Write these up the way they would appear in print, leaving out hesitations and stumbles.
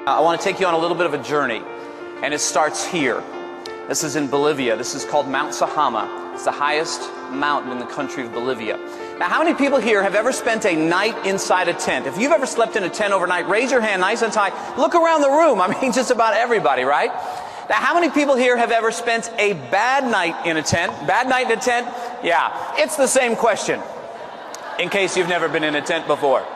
I want to take you on a little bit of a journey, and it starts here. This is in Bolivia. This is called Mount Sajama. It's the highest mountain in the country of Bolivia. Now, how many people here have ever spent a night inside a tent? If you've ever slept in a tent overnight, raise your hand nice and high. Look around the room. I mean, just about everybody, right? Now, how many people here have ever spent a bad night in a tent? Bad night in a tent? Yeah, it's the same question, in case you've never been in a tent before.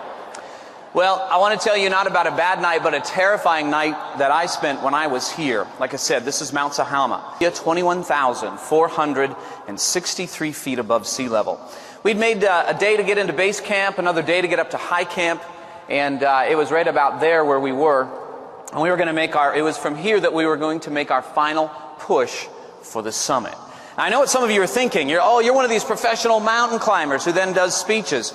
Well, I want to tell you not about a bad night, but a terrifying night that I spent when I was here. Like I said, this is Mount Sajama, 21,463 feet above sea level. We'd made a day to get into base camp, another day to get up to high camp, and it was right about there where we were. And we were going to make it was from here that we were going to make our final push for the summit. Now, I know what some of you are thinking. You're one of these professional mountain climbers who then does speeches.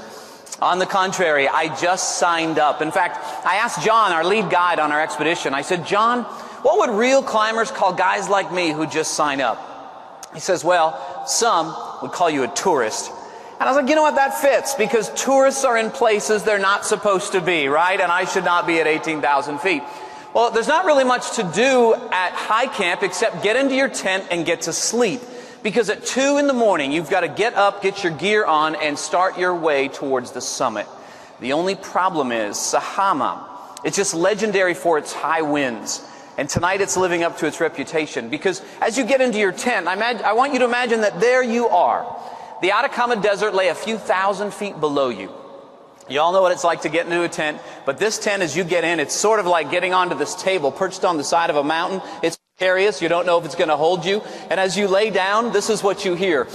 On the contrary, I just signed up. In fact, I asked John, our lead guide on our expedition, I said, John, what would real climbers call guys like me who just sign up? He says, well, some would call you a tourist. And I was like, you know what, that fits, because tourists are in places they're not supposed to be, right? And I should not be at 18,000 feet. Well, there's not really much to do at high camp except get into your tent and get to sleep. Because at 2 in the morning, you've got to get up, get your gear on, and start your way towards the summit. The only problem is Sajama. It's just legendary for its high winds. And tonight it's living up to its reputation. Because as you get into your tent, I want you to imagine that there you are. The Atacama Desert lay a few thousand feet below you. You all know what it's like to get into a tent. But this tent, as you get in, it's sort of like getting onto this table perched on the side of a mountain. It's precarious. You don't know if it's going to hold you. And as you lay down, this is what you hear.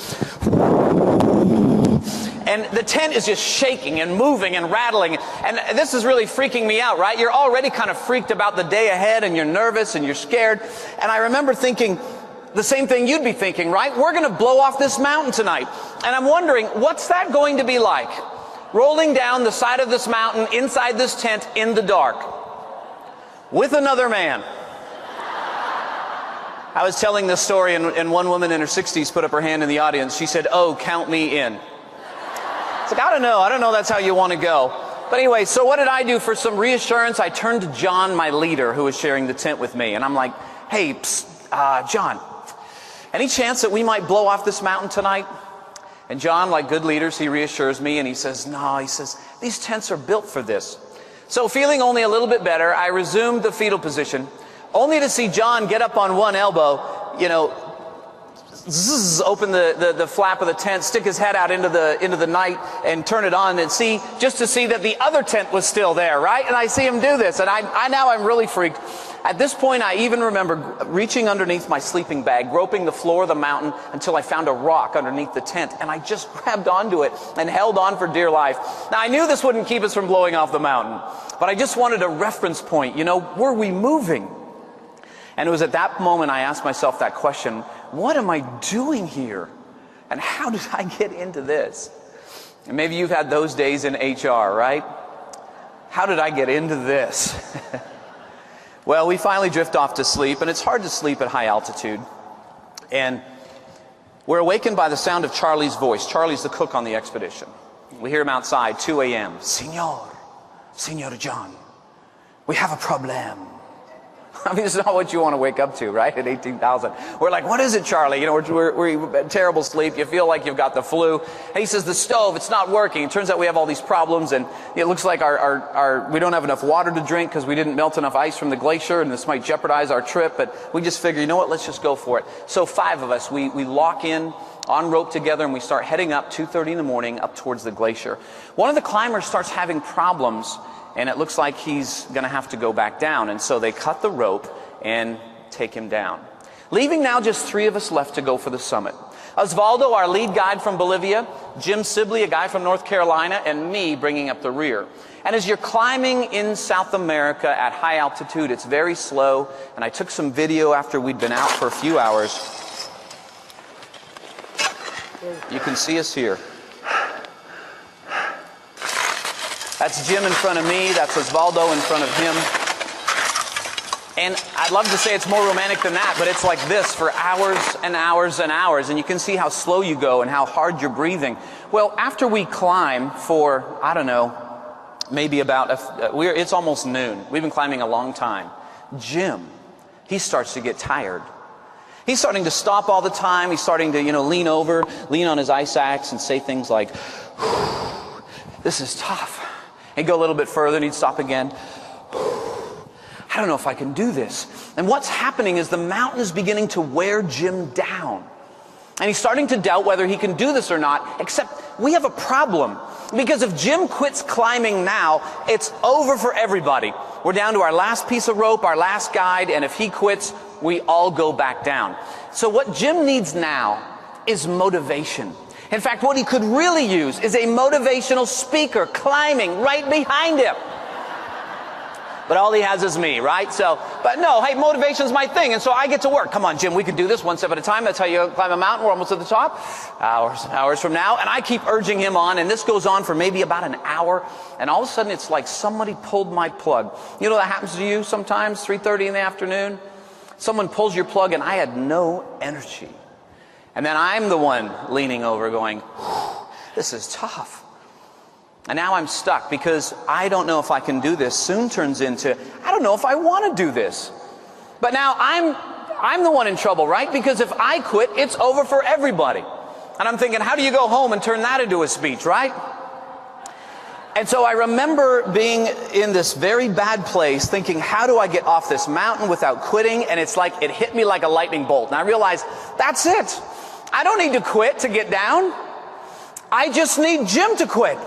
And the tent is just shaking and moving and rattling. And this is really freaking me out, right? You're already kind of freaked about the day ahead, and you're nervous and you're scared. And I remember thinking the same thing you'd be thinking, right? We're going to blow off this mountain tonight. And I'm wondering, what's that going to be like? Rolling down the side of this mountain inside this tent in the dark with another man. I was telling this story, and one woman in her 60s put up her hand in the audience. She said, oh, count me in. It's like, I don't know that's how you want to go. But anyway, so what did I do for some reassurance? I turned to John, my leader, who was sharing the tent with me. And I'm like, hey, John, any chance that we might blow off this mountain tonight? And John, like good leaders, he reassures me, and he says, no, he says, these tents are built for this. So feeling only a little bit better, I resumed the fetal position, only to see John get up on one elbow, open the flap of the tent, stick his head out into the night and turn it on, and just to see that the other tent was still there, right? And I see him do this, and I'm really freaked. At this point, I even remember reaching underneath my sleeping bag, groping the floor of the mountain until I found a rock underneath the tent, and I just grabbed onto it and held on for dear life. Now, I knew this wouldn't keep us from blowing off the mountain, but I just wanted a reference point. Were we moving? And it was at that moment I asked myself that question, what am I doing here? And how did I get into this? And maybe you've had those days in HR, right? How did I get into this? Well, we finally drift off to sleep, and it's hard to sleep at high altitude. And we're awakened by the sound of Charlie's voice. Charlie's the cook on the expedition. We hear him outside, 2 a.m. Senor John, we have a problem. I mean, this is not what you want to wake up to, right? At 18,000. We're like, what is it, Charlie? We're in terrible sleep. You feel like you've got the flu. And he says, the stove, it's not working. It turns out we have all these problems, and it looks like we don't have enough water to drink because we didn't melt enough ice from the glacier, and this might jeopardize our trip. But we just figure, you know what, let's just go for it. So 5 of us, we lock in on rope together, and we start heading up 2:30 in the morning up towards the glacier. One of the climbers starts having problems, and it looks like he's going to have to go back down. And so they cut the rope and take him down. Leaving now just 3 of us left to go for the summit. Osvaldo, our lead guide from Bolivia, Jim Sibley, a guy from North Carolina, and me bringing up the rear. And as you're climbing in South America at high altitude, it's very slow. And I took some video after we'd been out for a few hours. You can see us here. That's Jim in front of me. That's Osvaldo in front of him. And I'd love to say it's more romantic than that, but it's like this for hours and hours and hours. And you can see how slow you go and how hard you're breathing. Well, after we climb for, maybe about, it's almost noon. We've been climbing a long time. Jim, he starts to get tired. He's starting to stop all the time. He's starting to, lean over, lean on his ice axe and say things like, this is tough. He'd go a little bit further and he'd stop again. I don't know if I can do this. And what's happening is the mountain is beginning to wear Jim down. And he's starting to doubt whether he can do this or not, except we have a problem. Because if Jim quits climbing now, it's over for everybody. We're down to our last piece of rope, our last guide, and if he quits, we all go back down. So what Jim needs now is motivation. In fact, what he could really use is a motivational speaker climbing right behind him. But all he has is me, right? But no, hey, motivation's my thing, and so I get to work. Come on, Jim, we can do this one step at a time. That's how you climb a mountain. We're almost at the top. Hours from now. And I keep urging him on, and this goes on for maybe about an hour. And all of a sudden, it's like somebody pulled my plug. You know that happens to you sometimes, 3:30 in the afternoon? Someone pulls your plug, and I had no energy. And then I'm the one leaning over going, this is tough. And now I'm stuck because I don't know if I can do this. Soon turns into, I don't know if I want to do this. But now I'm the one in trouble, right? Because if I quit, it's over for everybody. And I'm thinking, how do you go home and turn that into a speech, right? And so I remember being in this very bad place thinking, how do I get off this mountain without quitting? And it's like, it hit me like a lightning bolt. And I realized, that's it. I don't need to quit to get down. I just need Jim to quit.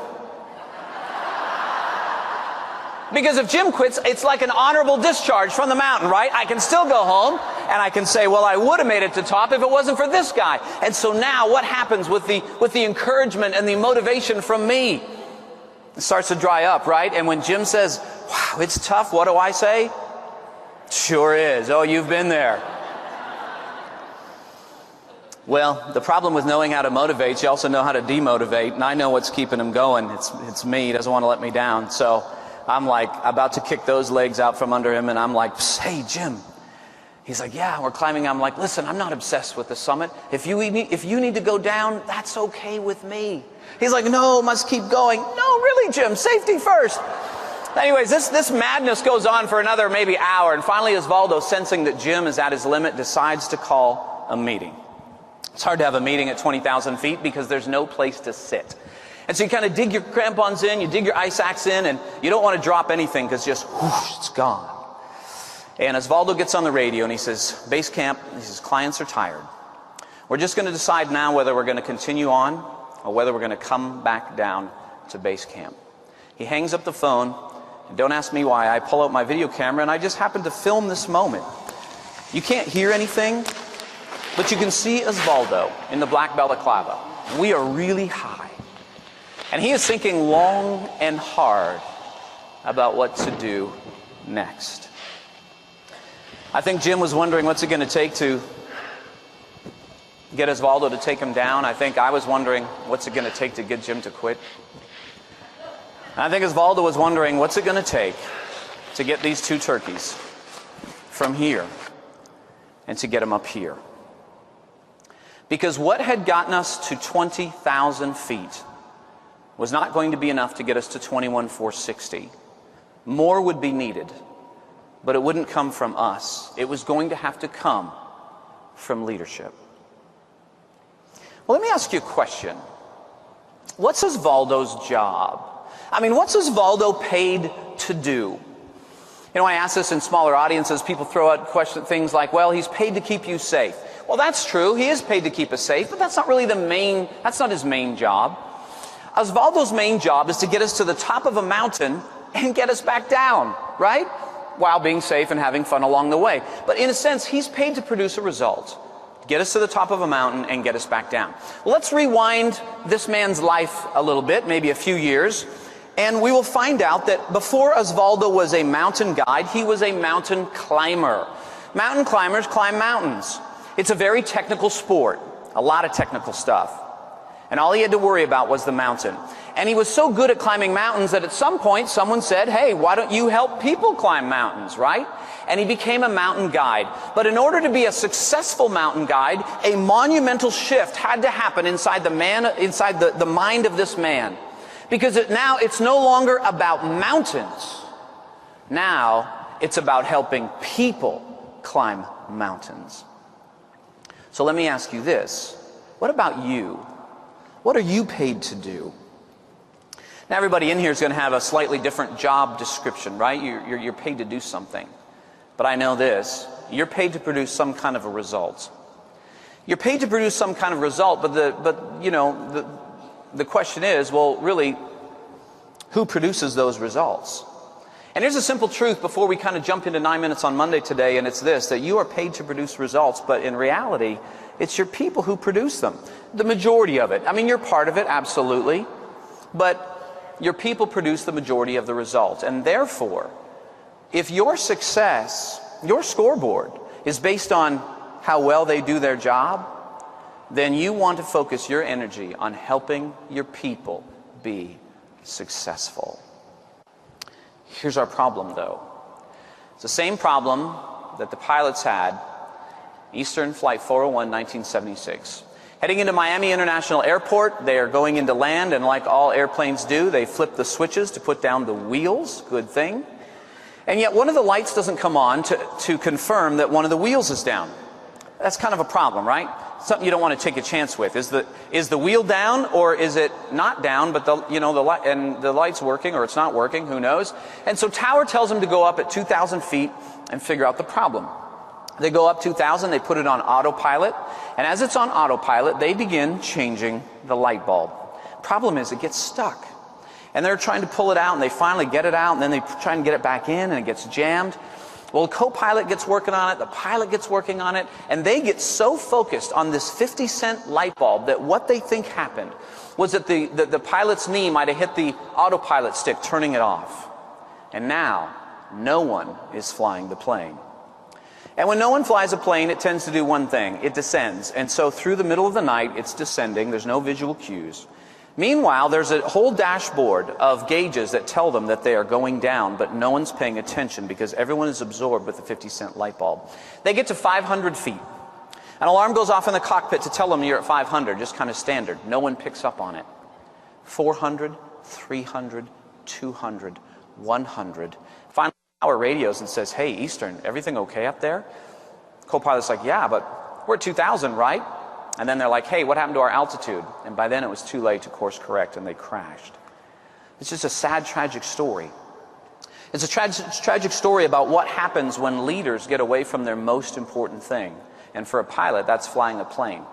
Because if Jim quits, it's like an honorable discharge from the mountain, right? I can still go home, and I can say, well, I would have made it to top if it wasn't for this guy. And so now what happens with the encouragement and the motivation from me? It starts to dry up, right? And when Jim says, wow, it's tough, what do I say? Sure is. Oh, you've been there. Well, the problem with knowing how to motivate, you also know how to demotivate, and I know what's keeping him going. It's me. He doesn't want to let me down. So I'm like about to kick those legs out from under him, and I'm like, hey, Jim. He's like, yeah, we're climbing. I'm like, listen, I'm not obsessed with the summit. If you need to go down, that's okay with me. He's like, no, must keep going. No, really, Jim, safety first. Anyways, this madness goes on for another maybe hour, and finally Osvaldo, sensing that Jim is at his limit, decides to call a meeting. It's hard to have a meeting at 20,000 feet because there's no place to sit. And so you kind of dig your crampons in, you dig your ice axe in, and you don't want to drop anything because just whoosh, it's gone. And Osvaldo gets on the radio and he says, base camp, he says, clients are tired. We're just going to decide now whether we're going to continue on or whether we're going to come back down to base camp. He hangs up the phone, and don't ask me why. I pull out my video camera and I just happen to film this moment. You can't hear anything, but you can see Osvaldo in the black balaclava. We are really high. And he is thinking long and hard about what to do next. I think Jim was wondering what's it going to take to get Osvaldo to take him down. I think I was wondering what's it going to take to get Jim to quit. And I think Osvaldo was wondering what's it going to take to get these two turkeys from here and to get them up here. Because what had gotten us to 20,000 feet was not going to be enough to get us to 21,460. More would be needed, but it wouldn't come from us. It was going to have to come from leadership. Well, let me ask you a question. What's Osvaldo's job? I mean, what's Osvaldo paid to do? You know, I ask this in smaller audiences. People throw out things like, well, he's paid to keep you safe. Well, that's true. He is paid to keep us safe, but that's not really that's not his main job. Osvaldo's main job is to get us to the top of a mountain and get us back down, right? While being safe and having fun along the way. But in a sense, he's paid to produce a result. Get us to the top of a mountain and get us back down. Well, let's rewind this man's life a little bit, maybe a few years, and we will find out that before Osvaldo was a mountain guide, he was a mountain climber. Mountain climbers climb mountains. It's a very technical sport, a lot of technical stuff. And all he had to worry about was the mountain. And he was so good at climbing mountains that at some point someone said, hey, why don't you help people climb mountains, right? And he became a mountain guide. But in order to be a successful mountain guide, a monumental shift had to happen inside the mind of this man. Because now it's no longer about mountains. Now it's about helping people climb mountains. So let me ask you this. What about you? What are you paid to do? Now everybody in here is going to have a slightly different job description, right? You're paid to do something. But I know this. You're paid to produce some kind of a result. You're paid to produce some kind of result, but the question is, well, really, who produces those results? And here's a simple truth before we kind of jump into 9 Minutes on Monday today, and it's this, that you are paid to produce results, but in reality, it's your people who produce them. The majority of it. I mean, you're part of it, absolutely, but your people produce the majority of the results. And therefore, if your success, your scoreboard, is based on how well they do their job, then you want to focus your energy on helping your people be successful. Here's our problem, though. It's the same problem that the pilots had, Eastern Flight 401, 1976. Heading into Miami International Airport, they are going into land, and like all airplanes do, they flip the switches to put down the wheels. Good thing. And yet one of the lights doesn't come on to confirm that one of the wheels is down. That's kind of a problem, right? Something you don't want to take a chance with. Is the wheel down, or is it not down, but the light's working, or it's not working, who knows? And so Tower tells them to go up at 2,000 feet and figure out the problem. They go up 2,000, they put it on autopilot, and as it's on autopilot, they begin changing the light bulb. Problem is, it gets stuck. And they're trying to pull it out, and they finally get it out, and then they try and get it back in, and it gets jammed. Well, the co-pilot gets working on it, the pilot gets working on it, and they get so focused on this 50-cent light bulb that what they think happened was that the pilot's knee might have hit the autopilot stick, turning it off. And now, no one is flying the plane. And when no one flies a plane, it tends to do one thing. It descends. And so through the middle of the night, it's descending. There's no visual cues. Meanwhile, there's a whole dashboard of gauges that tell them that they are going down, but no one's paying attention because everyone is absorbed with the 50-cent light bulb. They get to 500 feet. An alarm goes off in the cockpit to tell them you're at 500, just kind of standard. No one picks up on it. 400, 300, 200, 100. Finally, Tower radios and says, hey, Eastern, everything okay up there? Co-pilot's like, yeah, but we're at 2,000, right? And then they're like, hey, what happened to our altitude? And by then it was too late to course correct, and they crashed. It's just a sad, tragic story. It's a tragic story about what happens when leaders get away from their most important thing. And for a pilot, that's flying a plane.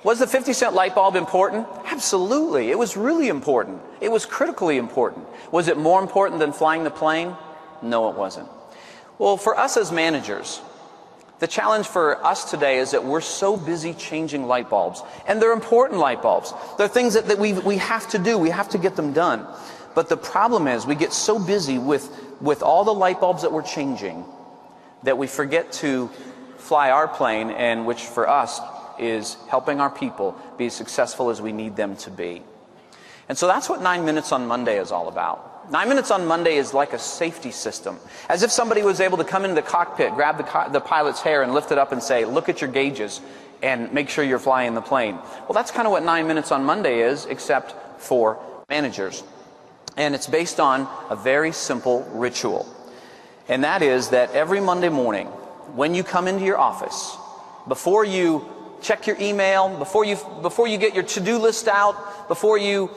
Was the 50-cent light bulb important? Absolutely. It was really important. It was critically important. Was it more important than flying the plane? No, it wasn't. Well, for us as managers, the challenge for us today is that we're so busy changing light bulbs. And they're important light bulbs. They're things that we have to do. We have to get them done. But the problem is we get so busy with all the light bulbs that we're changing that we forget to fly our plane, and which for us is helping our people be as successful as we need them to be. And so that's what 9 Minutes on Monday is all about. 9 Minutes on Monday is like a safety system. As if somebody was able to come into the cockpit, grab the pilot's hair and lift it up and say, look at your gauges and make sure you're flying the plane. Well, that's kind of what 9 Minutes on Monday is, except for managers. And it's based on a very simple ritual. And that is that every Monday morning, when you come into your office, before you check your email, before you get your to-do list out, before you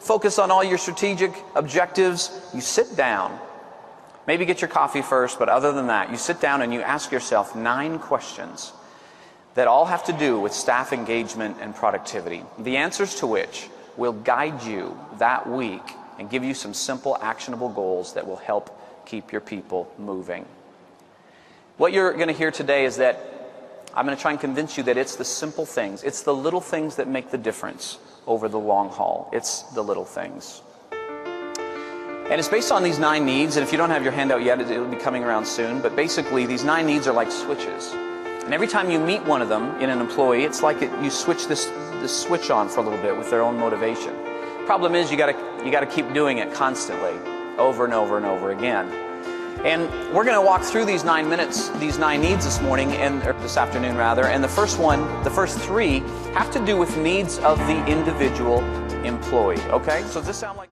focus on all your strategic objectives, you sit down. Maybe get your coffee first, but other than that, you sit down and you ask yourself 9 questions that all have to do with staff engagement and productivity, the answers to which will guide you that week and give you some simple, actionable goals that will help keep your people moving. What you're going to hear today is that I'm going to try and convince you that it's the simple things, it's the little things that make the difference over the long haul. It's the little things. And it's based on these 9 needs, and if you don't have your handout yet, it'll be coming around soon, but basically these 9 needs are like switches. And every time you meet one of them in an employee, it's like you switch this switch on for a little bit with their own motivation. Problem is, you gotta keep doing it constantly, over and over and over again. And we're going to walk through these 9 minutes, these 9 needs this morning, or this afternoon rather. And the first 3 have to do with needs of the individual employee. Okay, so does this sound like